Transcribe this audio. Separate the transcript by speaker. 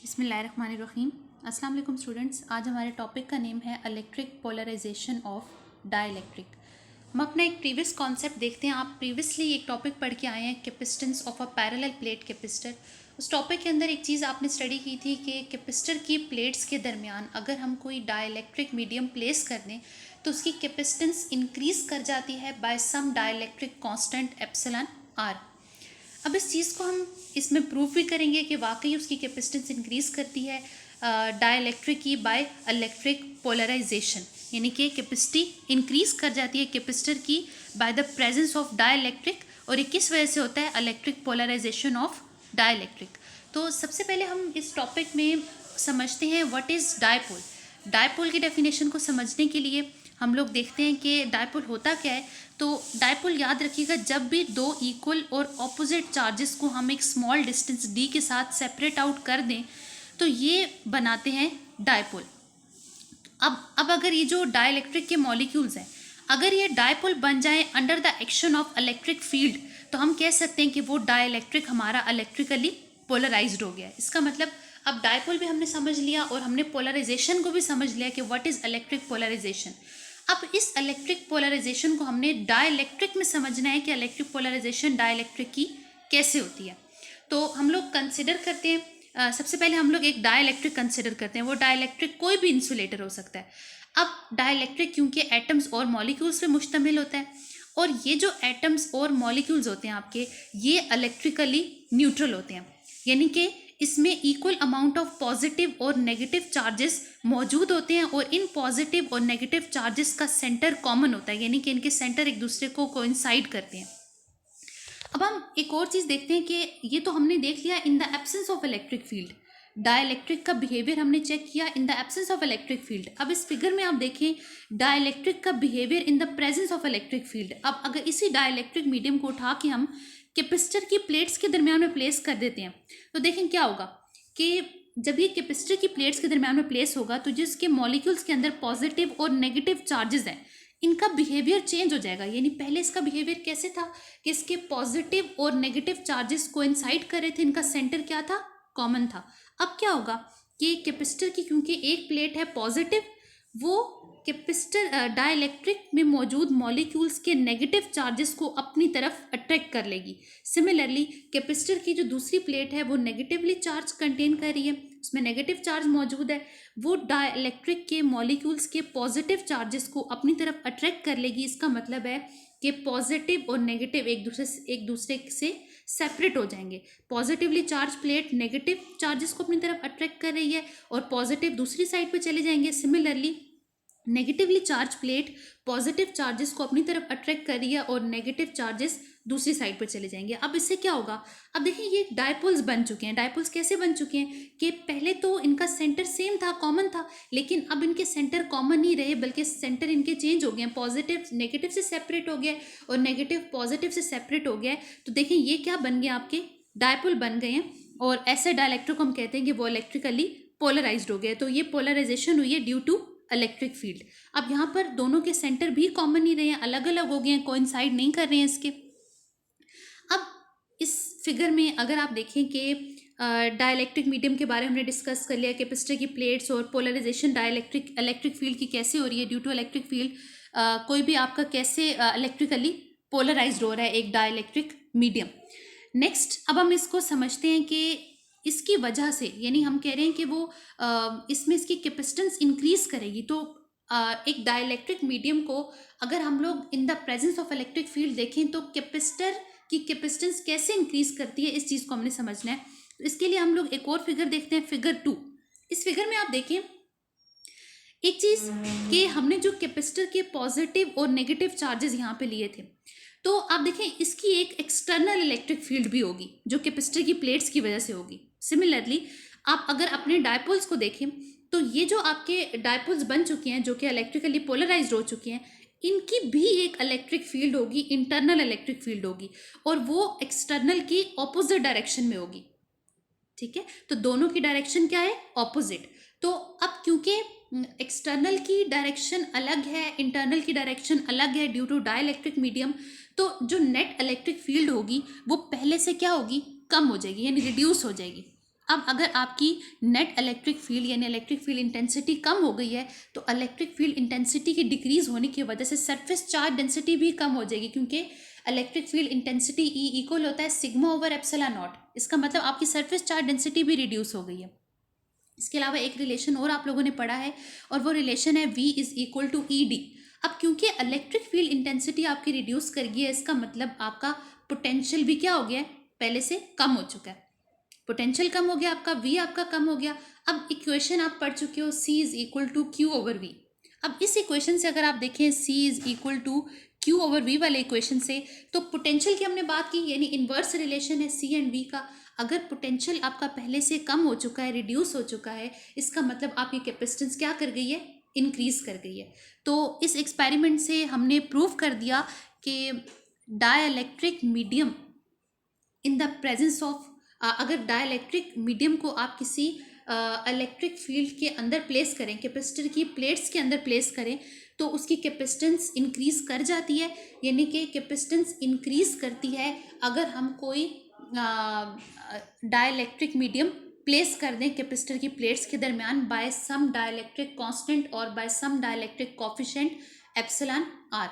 Speaker 1: बिस्मिल्लाहिर्रहमानिर्रहीम। अस्सलाम वालेकुम स्टूडेंट्स। आज हमारे टॉपिक का नेम है इलेक्ट्रिक पोलराइजेशन ऑफ डाइलेक्ट्रिक। हम अपना एक प्रीवियस कॉन्सेप्ट देखते हैं। आप प्रीवियसली एक टॉपिक पढ़ के आए हैं capacitance of a parallel plate capacitor. उस टॉपिक के अंदर एक चीज़ आपने स्टडी की थी कि कैपेसिटर की प्लेट्स के दरमियान अगर हम कोई डाइलेक्ट्रिक मीडियम प्लेस कर दें तो उसकी कैपेसिटेंस इंक्रीज़ कर जाती है by some dielectric constant epsilon r. अब इस चीज़ को हम इसमें प्रूव भी करेंगे कि वाकई उसकी कैपेसिटेंस इंक्रीज़ करती है डाइलेक्ट्रिक की बाय इलेक्ट्रिक पोलराइजेशन, यानी कि कैपेसिटी इंक्रीज़ कर जाती है कैपेसिटर की by the presence of dielectric. और ये किस वजह से होता है? Electric polarization of dielectric. तो सबसे पहले हम इस टॉपिक में समझते हैं व्हाट इज़ डायपोल। डायपोल की डेफिनेशन को समझने के लिए हम लोग देखते हैं कि डायपोल होता क्या है। तो डायपोल याद रखिएगा, जब भी दो इक्वल और ऑपोजिट चार्जेस को हम एक स्मॉल डिस्टेंस डी के साथ सेपरेट आउट कर दें तो ये बनाते हैं डायपोल। अब अगर ये जो डाइलेक्ट्रिक के मॉलिक्यूल्स हैं अगर ये डायपोल बन जाए under the action of electric field तो हम कह सकते हैं कि वो डाइलेक्ट्रिक हमारा इलेक्ट्रिकली पोलराइज्ड हो गया है। इसका मतलब अब डायपोल भी हमने समझ लिया और हमने पोलराइजेशन को भी समझ लिया कि व्हाट इज़ इलेक्ट्रिक पोलराइजेशन। अब इस इलेक्ट्रिक पोलराइजेशन को हमने डाइलेक्ट्रिक में समझना है कि इलेक्ट्रिक पोलराइजेशन डाइलेक्ट्रिक की कैसे होती है। तो हम लोग कंसिडर करते हैं, सबसे पहले हम लोग एक डाइलेक्ट्रिक कंसिडर करते हैं। वो डाइलेक्ट्रिक कोई भी इंसुलेटर हो सकता है। अब डाइलेक्ट्रिक क्योंकि एटम्स और मॉलिक्यूल्स पे मुश्तमिल होता है और ये जो एटम्स और मॉलिक्यूल्स होते हैं आपके, ये इलेक्ट्रिकली न्यूट्रल होते हैं, यानी कि इसमें इक्वल अमाउंट ऑफ पॉजिटिव और नेगेटिव चार्जेस मौजूद होते हैं और इन पॉजिटिव और नेगेटिव चार्जेस का सेंटर कॉमन होता है, यानी कि इनके सेंटर एक दूसरे को कोइंसाइड करते हैं। अब हम एक और चीज़ देखते हैं कि ये तो हमने देख लिया in the absence of electric field. Dielectric का बिहेवियर हमने चेक किया in the absence of electric field. अब इस फिगर में आप देखें डाइलेक्ट्रिक का behaviour in the presence of electric field. अब अगर इसी डाइलेक्ट्रिक मीडियम को उठा के हम कैपेसिटर की प्लेट्स के दरमियान में प्लेस कर देते हैं तो देखें क्या होगा कि जब ये कैपेसिटर की प्लेट्स के दरमियान में प्लेस होगा तो जिसके मॉलिक्यूल्स के अंदर पॉजिटिव और नेगेटिव चार्जेस हैं इनका बिहेवियर चेंज हो जाएगा। यानी पहले इसका बिहेवियर कैसे था कि इसके पॉजिटिव और नेगेटिव चार्जेस कोइंसाइड कर रहे थे, इनका सेंटर क्या था? कॉमन था। अब क्या होगा कि कैपेसिटर की क्योंकि एक प्लेट है पॉजिटिव, वो कैपेसिटर डाइलेक्ट्रिक में मौजूद मॉलिक्यूल्स के नेगेटिव चार्जेस को अपनी तरफ अट्रैक्ट कर लेगी। सिमिलरली कैपेसिटर की जो दूसरी प्लेट है वो नेगेटिवली चार्ज कंटेन कर रही है, उसमें नेगेटिव चार्ज मौजूद है, वो डाइलेक्ट्रिक के मॉलिक्यूल्स के पॉजिटिव चार्जेस को अपनी तरफ अट्रैक्ट कर लेगी। इसका मतलब है कि पॉजिटिव और नेगेटिव एक दूसरे से सेपरेट हो जाएंगे। Positively charge plate negative charges को अपनी तरफ अट्रैक्ट कर रही है और पॉजिटिव दूसरी साइड पे चले जाएंगे। Similarly negatively charge plate positive charges को अपनी तरफ अट्रैक्ट कर रही है और नेगेटिव चार्जेस दूसरी साइड पर चले जाएंगे। अब इससे क्या होगा? अब देखिए ये डायपोल्स बन चुके हैं। डायपोल्स कैसे बन चुके हैं कि पहले तो इनका सेंटर सेम था, कॉमन था, लेकिन अब इनके सेंटर कॉमन नहीं रहे बल्कि सेंटर इनके चेंज हो गए हैं। पॉजिटिव नेगेटिव से सेपरेट हो गया और नेगेटिव पॉजिटिव से सेपरेट हो गया। तो देखिए ये क्या बन गया, आपके डायपोल बन गए हैं और ऐसे डाइलेक्ट्रिक हम कहते हैं कि वो इलेक्ट्रिकली पोलराइज्ड हो गए। तो ये पोलराइजेशन हुई है ड्यू टू इलेक्ट्रिक फील्ड। अब यहाँ पर दोनों के सेंटर भी कॉमन नहीं रहे हैं, अलग अलग हो गए हैं, कोइंसाइड नहीं कर रहे हैं इसके। अब इस फिगर में अगर आप देखें कि डाइलेक्ट्रिक मीडियम के बारे में हमने डिस्कस कर लिया, कैपेसिटर की प्लेट्स और पोलराइजेशन डाइलेक्ट्रिक इलेक्ट्रिक फील्ड की कैसे हो रही है ड्यू टू इलेक्ट्रिक फील्ड, कोई भी आपका कैसे इलेक्ट्रिकली पोलराइज्ड हो रहा है एक डाइलेक्ट्रिक मीडियम। नेक्स्ट अब हम इसको समझते हैं कि इसकी वजह से, यानी हम कह रहे हैं कि वो इसमें इसकी कैपेसिटेंस इंक्रीज करेगी। तो एक डाइलेक्ट्रिक मीडियम को अगर हम लोग in the presence of electric field देखें तो कैपेसिटर की कैपेसिटेंस कैसे इंक्रीज करती है, इस चीज़ को हमने समझना है। तो इसके लिए हम लोग एक और फिगर देखते हैं, फिगर 2। इस फिगर में आप देखें एक चीज़ कि हमने जो कैपेसिटर के पॉजिटिव और नेगेटिव चार्जेस यहाँ पे लिए थे, तो आप देखें इसकी एक एक्सटर्नल इलेक्ट्रिक फील्ड भी होगी जो कैपेसिटर की प्लेट्स की वजह से होगी। सिमिलरली आप अगर अपने डायपोल्स को देखें तो ये जो आपके डायपोल्स बन चुके हैं जो कि इलेक्ट्रिकली पोलराइज्ड हो चुके हैं, इनकी भी एक इलेक्ट्रिक फील्ड होगी, इंटरनल इलेक्ट्रिक फील्ड होगी और वो एक्सटर्नल की ऑपोजिट डायरेक्शन में होगी। ठीक है, तो दोनों की डायरेक्शन क्या है? ऑपोजिट। तो अब क्योंकि एक्सटर्नल की डायरेक्शन अलग है, इंटरनल की डायरेक्शन अलग है ड्यू टू डाइलेक्ट्रिक मीडियम, तो जो नेट इलेक्ट्रिक फील्ड होगी वो पहले से क्या होगी? कम हो जाएगी, यानी रिड्यूस हो जाएगी। अब अगर आपकी नेट इलेक्ट्रिक फील्ड यानी इलेक्ट्रिक फील्ड इंटेंसिटी कम हो गई है तो इलेक्ट्रिक फील्ड इंटेंसिटी की डिक्रीज होने की वजह से सरफेस चार्ज डेंसिटी भी कम हो जाएगी, क्योंकि electric field intensity E equal होता है सिग्मा ओवर एप्सिलॉन नॉट। इसका मतलब आपकी सरफेस चार्ज डेंसिटी भी रिड्यूस हो गई है। इसके अलावा एक रिलेशन और आप लोगों ने पढ़ा है और वो रिलेशन है V is equal to E d. अब क्योंकि इलेक्ट्रिक फील्ड इंटेंसिटी आपकी रिड्यूस कर गई है, इसका मतलब आपका पोटेंशियल भी क्या हो गया है, पहले से कम हो चुका है। पोटेंशियल कम हो गया आपका, V आपका कम हो गया। अब इक्वेशन आप पढ़ चुके हो C is equal to Q over V. अब इस इक्वेशन से अगर आप देखें C is equal to Q over V वाले इक्वेशन से, तो पोटेंशियल की हमने बात की, यानी इन्वर्स रिलेशन है C एंड V का। अगर पोटेंशियल आपका पहले से कम हो चुका है, रिड्यूस हो चुका है, इसका मतलब आपकी कैपेसिटेंस क्या कर गई है, इंक्रीज कर गई है। तो इस एक्सपेरिमेंट से हमने प्रूव कर दिया कि dielectric medium in the presence of, अगर डाइलेक्ट्रिक मीडियम को आप किसी इलेक्ट्रिक फील्ड के अंदर प्लेस करें, कैपेसिटर की प्लेट्स के अंदर प्लेस करें, तो उसकी कैपेसिटेंस इंक्रीज कर जाती है। यानी कि कैपेसिटेंस इंक्रीज करती है अगर हम कोई डाइलेक्ट्रिक मीडियम प्लेस कर दें कैपेसिटर की प्लेट्स के दरमियान बाय सम डाइलेक्ट्रिक कांस्टेंट और by some dielectric coefficient epsilon are.